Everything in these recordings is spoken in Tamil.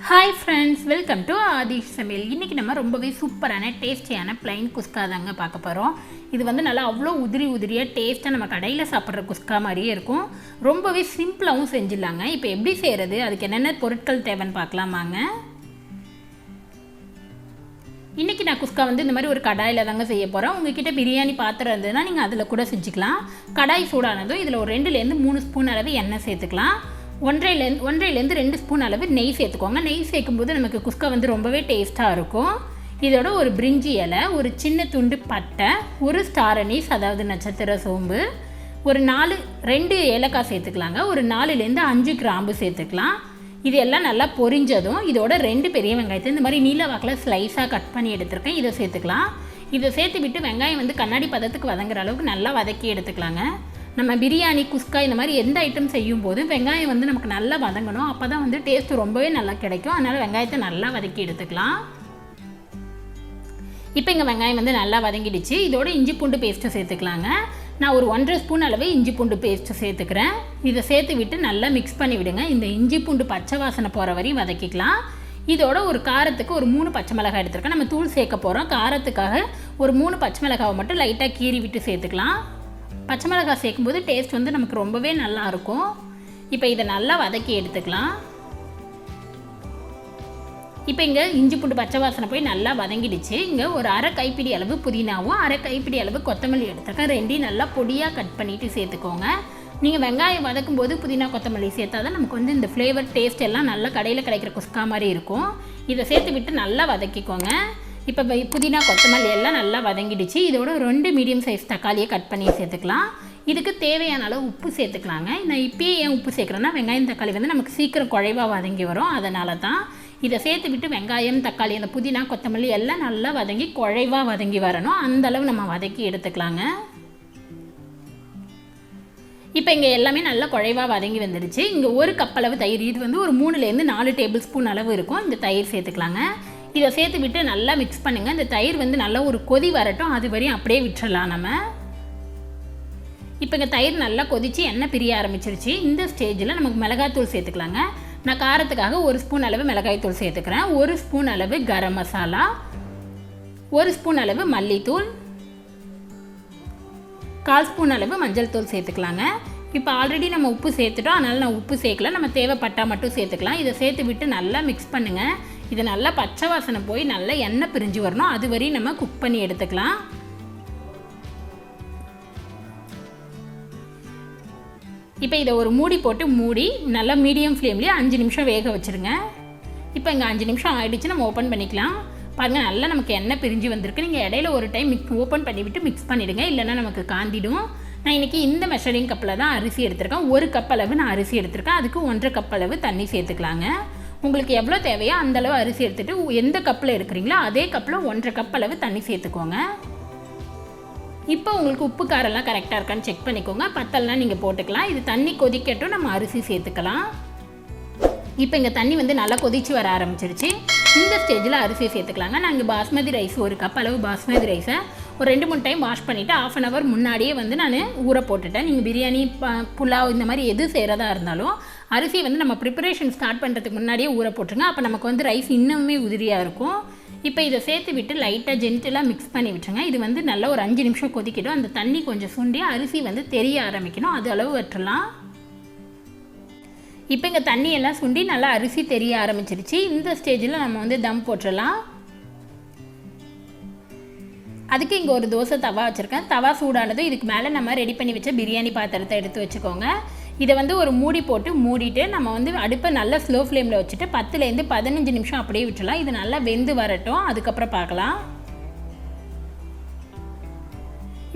Hi friends, welcome to Aadhish Samayal. இன்னைக்கு நம்ம ரொம்பவே சூப்பரான டேஸ்டியான plain குஸ்கா தாங்க பார்க்க போறோம். இது வந்து நல்லா அவ்ளோ உதிரியா டேஸ்டா நம்ம கடையில சாப்பிடுற குஸ்கா மாதிரியே இருக்கும். ரொம்பவே சிம்பிளாவும் செஞ்சிடலாங்க. இப்போ எப்படி செய்யறது? அதுக்கு என்னென்ன பொருட்கள் தேவைன்னு பார்க்கலாமாங்க. இன்னைக்கு நான் குஸ்கா வந்து இந்த மாதிரி ஒரு கடாயில தாங்க செய்ய போறேன். உங்ககிட்ட பிரியாணி பாத்திரம் இருந்ததுன்னா நீங்க அதுல கூட செஞ்சுக்கலாம். கடாய் சூடானதும் இதுல ஒரு 2 ல இருந்து 3 ஸ்பூன் அளவு எண்ணெய் சேர்த்துக்கலாம். 1.5 ல இருந்து 2 ஸ்பூன் அளவு நெய் சேர்த்துக்கோங்க. நெய் சேர்க்கும்போது நமக்கு குஸ்கா வந்து ரொம்பவே டேஸ்ட்டாக இருக்கும். இதோட ஒரு பிரிஞ்சி இலை, ஒரு சின்ன துண்டு பட்டை, ஒரு ஸ்டார் அனீஸ் அதாவது நட்சத்திர சோம்பு, ஒரு 2 ஏலக்காய் சேர்த்துக்கலாங்க. ஒரு 4 ல இருந்து 5 கிராம்பு சேர்த்துக்கலாம். இது எல்லாம் நல்லா பொரிஞ்சதும் இதோட 2 பெரிய வெங்காயத்தை இந்த மாதிரி நீல வாக்கில் ஸ்லைஸாக கட் பண்ணி எடுத்துருக்கேன். இதை சேர்த்துக்கலாம். இதை சேர்த்து விட்டு வெங்காயம் வந்து கண்ணாடி பதத்துக்கு வதங்குற அளவுக்கு நல்லா வதக்கி எடுத்துக்கலாங்க. நம்ம பிரியாணி குஸ்கா இந்த மாதிரி எந்த ஐட்டம் செய்யும் போது வெங்காயம் வந்து நமக்கு நல்லா வதங்கணும். அப்போ தான் வந்து டேஸ்ட்டு ரொம்பவே நல்லா கிடைக்கும். அதனால் வெங்காயத்தை நல்லா வதக்கி எடுத்துக்கலாம். இப்போ இங்கே வெங்காயம் வந்து நல்லா வதங்கிடுச்சு. இதோட இஞ்சி பூண்டு பேஸ்ட்டு சேர்த்துக்கலாங்க. நான் ஒரு 1.5 ஸ்பூன் அளவு இஞ்சி பூண்டு பேஸ்ட்டு சேர்த்துக்கிறேன். இதை சேர்த்து விட்டு நல்லா மிக்ஸ் பண்ணி விடுங்க. இந்த இஞ்சி பூண்டு பச்சை வாசனை போகிற வரையும் வதக்கிக்கலாம். இதோட ஒரு காரத்துக்கு ஒரு 3 பச்சை மிளகாய் எடுத்துருக்கேன். நம்ம தூள் சேர்க்க போகிறோம். காரத்துக்காக ஒரு 3 பச்சை மிளகாவை மட்டும் லைட்டாக கீறி விட்டு சேர்த்துக்கலாம். பச்சை மிளகாய் சேர்க்கும்போது டேஸ்ட் வந்து நமக்கு ரொம்பவே நல்லாயிருக்கும். இப்போ இதை நல்லா வதக்கி எடுத்துக்கலாம். இப்போ இங்கே இஞ்சி பூண்டு பச்சை வாசனை போய் நல்லா வதங்கிடுச்சு. இங்கே ஒரு அரை கைப்பிடி அளவு புதினாவும் அரை கைப்பிடி அளவு கொத்தமல்லி எடுத்துருக்கேன். ரெண்டையும் நல்லா பொடியாக கட் பண்ணிவிட்டு சேர்த்துக்கோங்க. நீங்கள் வெங்காயம் வதக்கும் போது புதினா கொத்தமல்லி சேர்த்தா தான் நமக்கு வந்து இந்த ஃப்ளேவர் டேஸ்ட் எல்லாம் நல்லா கடையில் கிடைக்கிற குஸ்கா மாதிரி இருக்கும். இதை சேர்த்து விட்டு நல்லா வதக்கிக்கோங்க. இப்போ புதினா கொத்தமல்லி எல்லாம் நல்லா வதங்கிடுச்சு. இதோட 2 மீடியம் சைஸ் தக்காளியை கட் பண்ணி சேர்த்துக்கலாம். இதுக்கு தேவையான அளவு உப்பு சேர்த்துக்கலாங்க. நான் இப்பயே ஏன் உப்பு சேர்க்குறேன்னா வெங்காயம் தக்காளி வந்து நமக்கு சீக்கிரம் குழைவாக வதங்கி வரும். அதனால தான் இதை சேர்த்து விட்டு வெங்காயம் தக்காளி அந்த புதினா கொத்தமல்லி எல்லாம் நல்லா வதங்கி குழைவாக வதங்கி வரணும். அந்தளவு நம்ம வதக்கி எடுத்துக்கலாங்க. இப்போ இங்கே எல்லாமே நல்லா குழைவாக வதங்கி வந்துடுச்சு. இங்கே 1 கப் அளவு தயிர், இது வந்து ஒரு 3 ல இருந்து 4 டேபிள் ஸ்பூன் அளவு இருக்கும். இந்த தயிர் சேர்த்துக்கலாங்க. இதை சேர்த்து விட்டு நல்லா மிக்ஸ் பண்ணுங்கள். இந்த தயிர் வந்து நல்லா ஒரு கொதி வரட்டும், அது வரையும் அப்படியே விட்டுறலாம் நம்ம. இப்போ இங்கே தயிர் நல்லா கொதித்து எண்ணெய் பிரிய ஆரம்பிச்சிருச்சு. இந்த ஸ்டேஜில் நமக்கு மிளகாய்த்தூள் சேர்த்துக்கலாங்க. நான் காரத்துக்காக 1 ஸ்பூன் அளவு மிளகாய்த்தூள் சேர்த்துக்கிறேன். 1 ஸ்பூன் அளவு கரம் மசாலா, 1 ஸ்பூன் அளவு மல்லித்தூள், 1/4 ஸ்பூன் அளவு மஞ்சள் தூள் சேர்த்துக்கலாங்க. இப்போ ஆல்ரெடி நம்ம உப்பு சேர்த்துட்டோம், அதனால் நான் உப்பு சேர்க்கல. நம்ம தேவைப்பட்டால் மட்டும் சேர்த்துக்கலாம். இதை சேர்த்து விட்டு நல்லா மிக்ஸ் பண்ணுங்கள். இது நல்லா பச்சை வாசனை போய் நல்லா எண்ணெய் பிரிஞ்சு வரணும். அது வரையும் நம்ம குக் பண்ணி எடுத்துக்கலாம். இப்போ இதை ஒரு மூடி போட்டு மூடி நல்லா மீடியம் ஃப்ளேம்லேயே 5 நிமிஷம் வேக வச்சுருங்க. இப்போ இங்கே 5 நிமிஷம் ஆகிடுச்சு. நம்ம ஓப்பன் பண்ணிக்கலாம். பாருங்கள், நல்லா நமக்கு எண்ணெய் பிரிஞ்சு வந்திருக்கு. நீங்கள் இடையில ஒரு டைம் ஓப்பன் பண்ணிவிட்டு மிக்ஸ் பண்ணிவிடுங்க, இல்லைன்னா நமக்கு காந்திடும். நான் இன்றைக்கி இந்த மெஷரிங் கப்பில் தான் அரிசி எடுத்திருக்கேன். 1 கப் அளவு நான் அரிசி எடுத்திருக்கேன். அதுக்கு 1.5 கப் அளவு தண்ணி சேர்த்துக்கலாங்க. உங்களுக்கு எவ்வளோ தேவையோ அந்தளவு அரிசி எடுத்துகிட்டு எந்த கப்பில் எடுக்கிறீங்களோ அதே கப்பில் 1.5 கப் அளவு தண்ணி சேர்த்துக்கோங்க. இப்போ உங்களுக்கு உப்பு காரெல்லாம் கரெக்டாக இருக்கான்னு செக் பண்ணிக்கோங்க. பத்தலைனா நீங்கள் போட்டுக்கலாம். இது தண்ணி கொதிக்கட்டும், நம்ம அரிசி சேர்த்துக்கலாம். இப்போ இங்கே தண்ணி வந்து நல்லா கொதித்து வர ஆரம்பிச்சிருச்சு. இந்த ஸ்டேஜில் அரிசி சேர்த்துக்கலாங்க. நான் இங்கே பாஸ்மதி ரைஸ் 1 கப் அளவு பாஸ்மதி ரைஸை ஒரு 2-3 டைம் வாஷ் பண்ணிவிட்டு 1/2 அன் ஹவர் முன்னாடியே வந்து நான் ஊற போட்டுட்டேன். நீங்கள் பிரியாணி புலாவ் இந்த மாதிரி எது செய்கிறதா இருந்தாலும் அரிசி வந்து நம்ம ப்ரிப்பரேஷன் ஸ்டார்ட் பண்ணுறதுக்கு முன்னாடியே ஊற போட்டுருங்க. அப்போ நமக்கு வந்து ரைஸ் இன்னுமே உதிரியாக இருக்கும். இப்போ இதை சேர்த்து விட்டு லைட்டாக ஜென்டிலாக மிக்ஸ் பண்ணி விட்டுருங்க. இது வந்து நல்லா ஒரு 5 நிமிஷம் கொதிக்கிடும். அந்த தண்ணி கொஞ்சம் சுண்டி அரிசி வந்து தெரிய ஆரம்பிக்கணும். அது அளவு வற்றலாம். இப்போ இங்கே தண்ணியெல்லாம் சுண்டி நல்லா அரிசி தெரிய ஆரம்பிச்சிருச்சு. இந்த ஸ்டேஜில் நம்ம வந்து தம் போட்டுடலாம். அதுக்கு இங்கே ஒரு தோசை தவா வச்சுருக்கேன். தவா சூடானதும் இதுக்கு மேலே நம்ம ரெடி பண்ணி வச்ச பிரியாணி பாத்திரத்தை எடுத்து வச்சுக்கோங்க. இதை வந்து ஒரு மூடி போட்டு மூடிட்டு நம்ம வந்து அடுப்பை நல்லா ஸ்லோ ஃப்ளேமில் வச்சுட்டு 10 ல இருந்து 15 நிமிஷம் அப்படியே விட்டுலாம். இது நல்லா வெந்து வரட்டும், அதுக்கப்புறம் பார்க்கலாம்.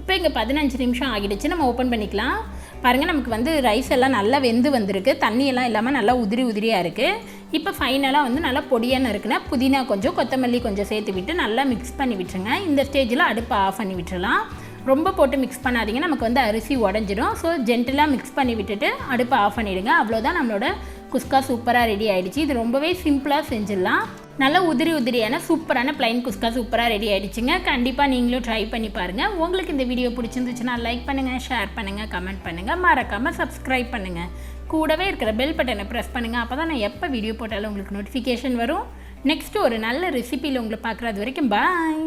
இப்போ இங்கே 15 நிமிஷம் ஆகிடுச்சு. நம்ம ஓப்பன் பண்ணிக்கலாம். பாருங்கள், நமக்கு வந்து ரைஸ் எல்லாம் நல்லா வெந்து வந்திருக்கு. தண்ணியெல்லாம் இல்லாமல் நல்லா உதிரியாக இருக்குது. இப்போ ஃபைனலாக வந்து நல்லா பொடியாக நறுக்குனா புதினா கொஞ்சம் கொத்தமல்லி கொஞ்சம் சேர்த்து விட்டு நல்லா மிக்ஸ் பண்ணி விட்டுருங்க. இந்த ஸ்டேஜில் அடுப்பை ஆஃப் பண்ணி விட்டுறலாம். ரொம்ப போட்டு மிக்ஸ் பண்ணாதீங்க, நமக்கு வந்து அரிசி உடஞ்சிடும். ஸோ ஜென்டிலாக மிக்ஸ் பண்ணி விட்டுட்டு அடுப்பை ஆஃப் பண்ணிவிடுங்க. அவ்வளோதான், நம்மளோட குஸ்கா சூப்பராக ரெடி ஆகிடுச்சு. இது ரொம்பவே சிம்பிளாக செஞ்சிடலாம். நல்ல உதிரியான சூப்பரான பிளைன் குஸ்கா சூப்பராக ரெடி ஆகிடுச்சுங்க. கண்டிப்பாக நீங்களும் ட்ரை பண்ணி பாருங்கள். உங்களுக்கு இந்த வீடியோ பிடிச்சிருந்துச்சுன்னா லைக் பண்ணுங்கள், ஷேர் பண்ணுங்கள், கமெண்ட் பண்ணுங்கள், மறக்காமல் சப்ஸ்கிரைப் பண்ணுங்கள். கூடவே இருக்கிற பெல் பட்டனை ப்ரெஸ் பண்ணுங்கள். அப்போ தான் நான் எப்போ வீடியோ போட்டாலும் உங்களுக்கு நோட்டிஃபிகேஷன் வரும். நெக்ஸ்ட்டு ஒரு நல்ல ரெசிபியில் உங்களை பார்க்குறது வரைக்கும் பாய்.